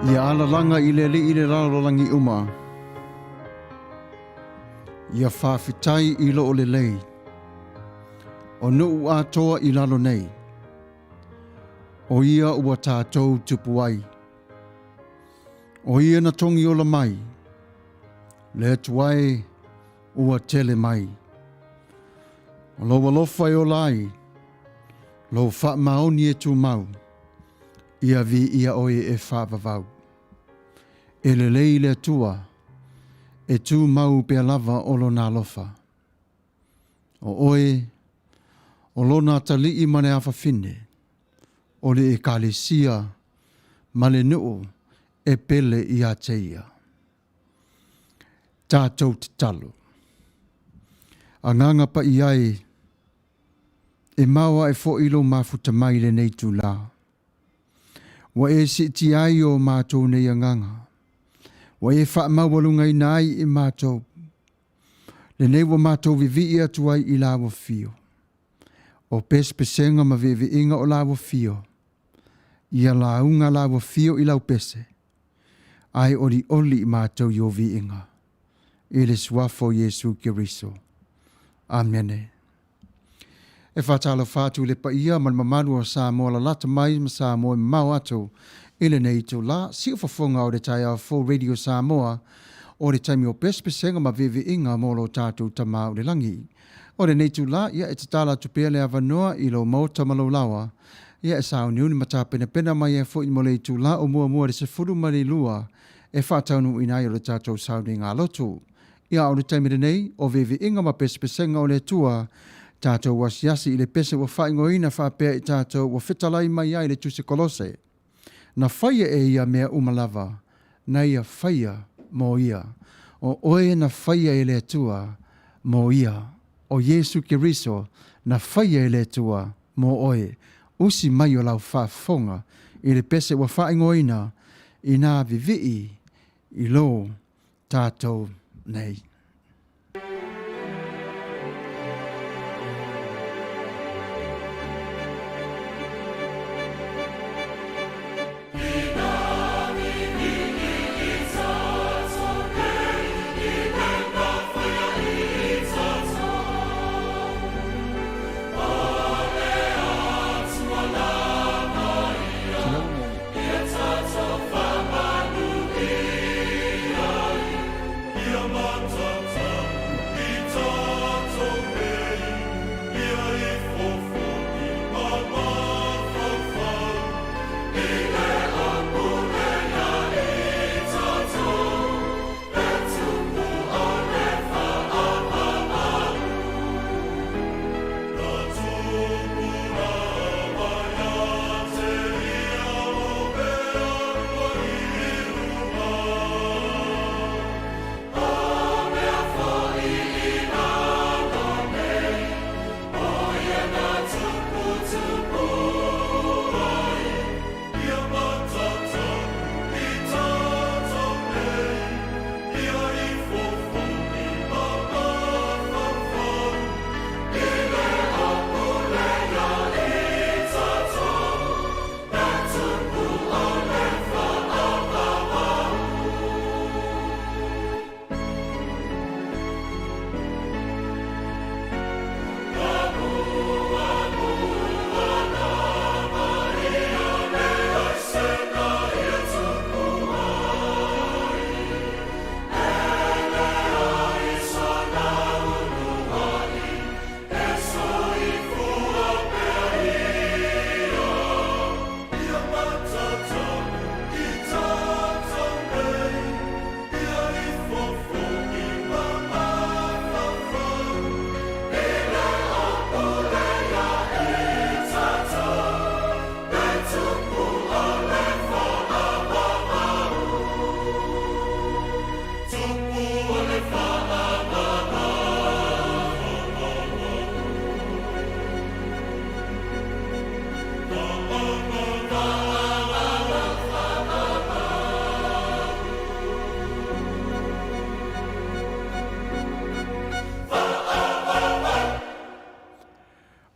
Ia alalanga i le li i le lalolangi uma. Ia whawhitai i lo o le lei. O nuu atoa i lalo nei. O ia ua tātou tupu ai. O ia na tongi o la mai. Le tuai ua tele mai. O lo walofa i o lai. Lo wha maoni e tu mau. Ia vi ia oe e whaavavau. E le lei le tua. E tu mau pe lava o lo nā lofa. O oe. O lo nā tali i mane awha fine. O le e kālesia. Male nuu. E pele i a teia. Tātou te talo. A nganga pa i ai. E maua e fo ilo mafuta mai le nei tu la. Wa e si ti ai o mātou nei a nganga. Wa e wha mawalunga i nai i mātou. Le nei wa mātou vivi'i atu ai i lawa fio. O pesenga ma vivi'inga o lawa fio. Ia launga lawa fio i lau pese. Ai oli oli i mātou i o vi'inga. I le suafo Jesu Kiriso. Amene. E whatala whātu le pa ia man mamanu o Samoa la lata mai ma Samoa i mau atu ile nei tu la si ufafonga o le tai a Full Radio Samoa o le taimi o pesenga ma vivi'inga mo lo tātou tama o le langi. O le nei tu la ia e tatala tupea le avanoa i lo mau tamalo lawa ia e sao niuni mata pena mai e fo i mo le tu la o mua le se furu mali lua e whātaunu inai o le tātou sauni ngā lotu. Ia o le taimi nei o vivi'inga ma pesenga o le tua tātou wasiasi i le pese wa whaingoina whapea i tātou wa whitalai mai ai le tuse kolose. Na whaia e ia mea umalava, na ia whaia mo ia. O oe na whaia e le tua mo ia. O Jesu Kiriso na whaia e le tua mo oe. Usi mai o lau whafonga i le pese wa whaingoina i nā vivi'i i lo tātou nei.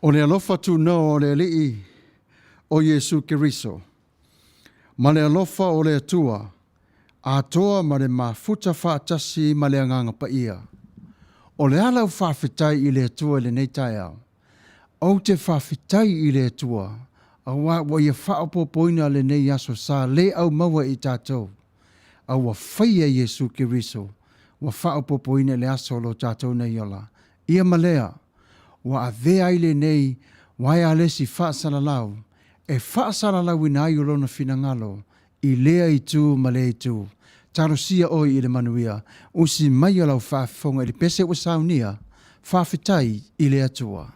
O le alofa tu no o le li'i o Jesu Kiriso. Ma le alofa o le atua, atoa ma le mafuta whaatasi ma le anganga pa ia. O le alau whawhitai i le atua le nei tai au. O te whawhitai i le atua, a wa ia whaopopoina le nei aso sa le au maua i tātou. A wa whaia Yesu ki riso, wa whaopopoina le aso lo tātou nei ola. Ia malea, wa a vea i le nei, wa e alesi whaasalalau, e whaasalalau ina ai olona finangalo, i lea i tū ma le i tū. Taro sia oi i le Manuia, usi mai alau whaafonga i le pese o saunia, whawhitai i le atua.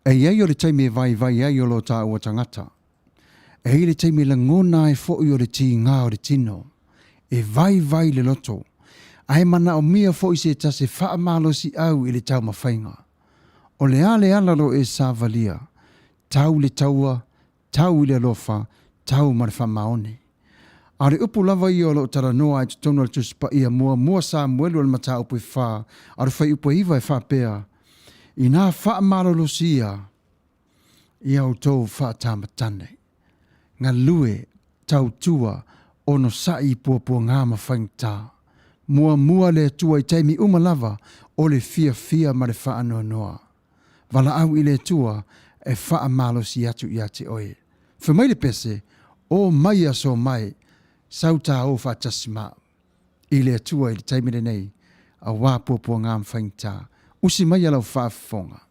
E iai o le taimi e vai ai o lo tā ua tangata. E hei le taimi la ngona e fo'i o le ti ngā o le tino. E vai le loto. Ai mana o mia fo'i se ta se wha malo si au i le tau mawhainga. O le ale alaro e sa valia. Tau le taua, tau i le alofa, tau ma le wha maone. A re upu lava i o lo tara noa e tutono le tuspa ia mua sa muelu al mata upu i wha. A re whai upu iwa e wha pēa. I nā wha maralo sia, i au tau wha tāmatane. Ngā lue, tau tua, ono sai pua ngā mawhaingta. Mua le tua i teimi umalava, o le Fiafia ma le wha anoa noa. Wala au i le tua, e wha malo si atu i ate oe. Whamai le pese, o mai aso mai, sauta o wha tasima. I le tua i le teimi le nei, a wā pua ngā mawhaingta. Usi mai alau whaafonga.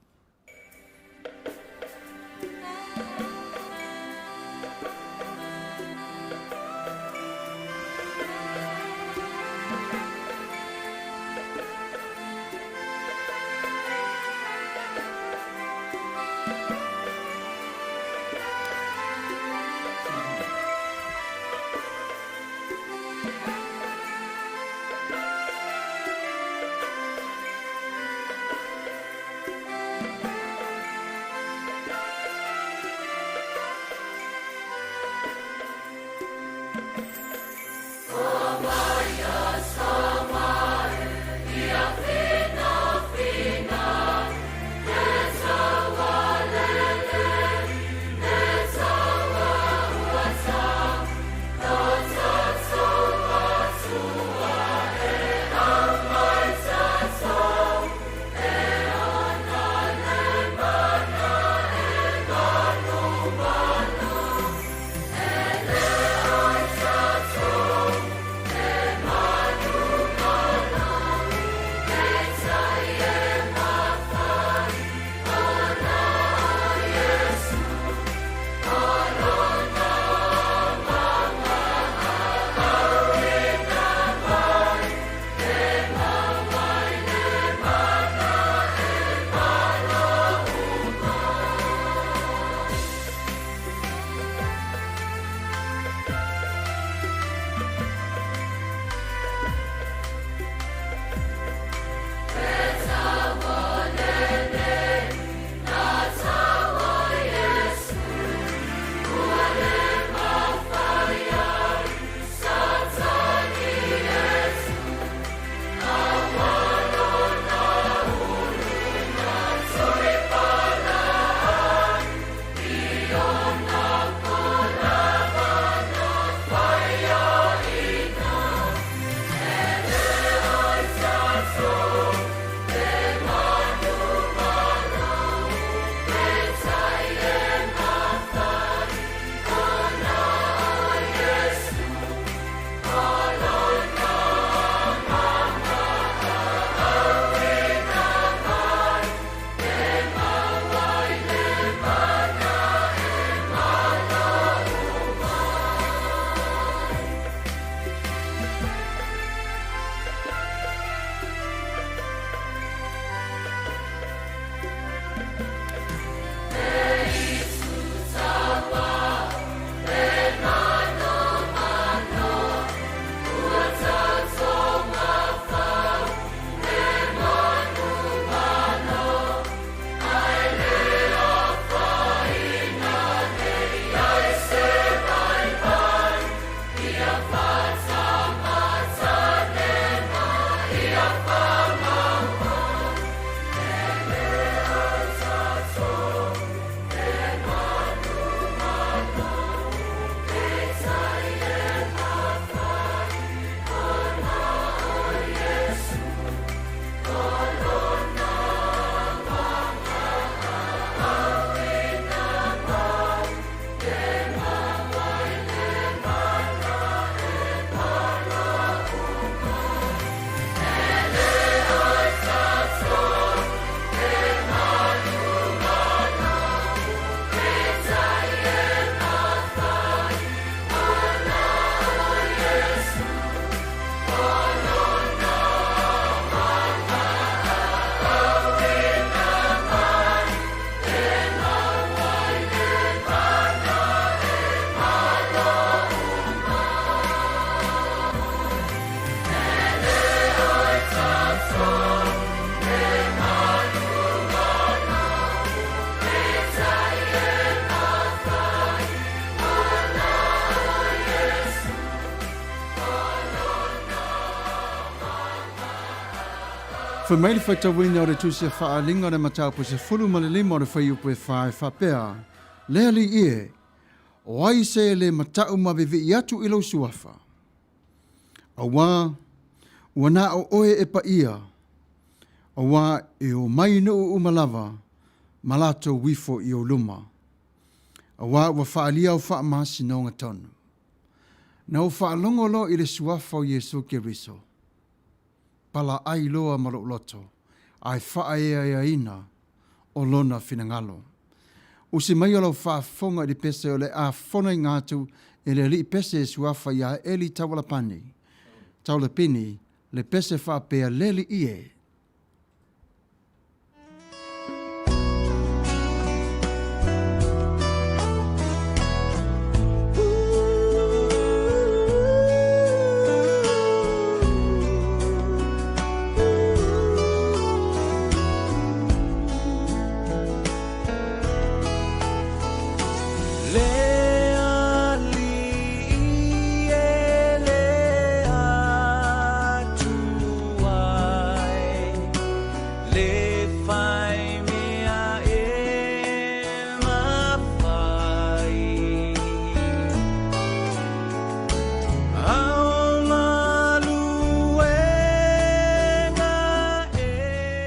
For maili fai tawina o le tuse whaalinga le matau po se fulu ma le lima o le whai upu e whae whapea. Lea li ie, o ai se le matau ma Vivi'i atu ilo suafa. Awa, wana o oe e pa ia. Awa e o mai no umalava, malato wifo i o luma. Awa wa whaalia o wha maasi no ngatonu. Na o whaalongolo i le suafa o Yesu ke riso. Pala ai loa maloloto, ai whaea ina o lona finangalo. O si mai alo whaafonga i pese o le a whona i ngātu e le li pese e suafa ia eli tawalapani. Tawalapini le pese whaapea leli ie.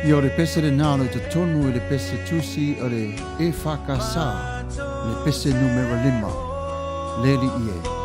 I o le pese le nalo te tonu e le pese tusi o le e whakasa, le pese numero 5, leli ie.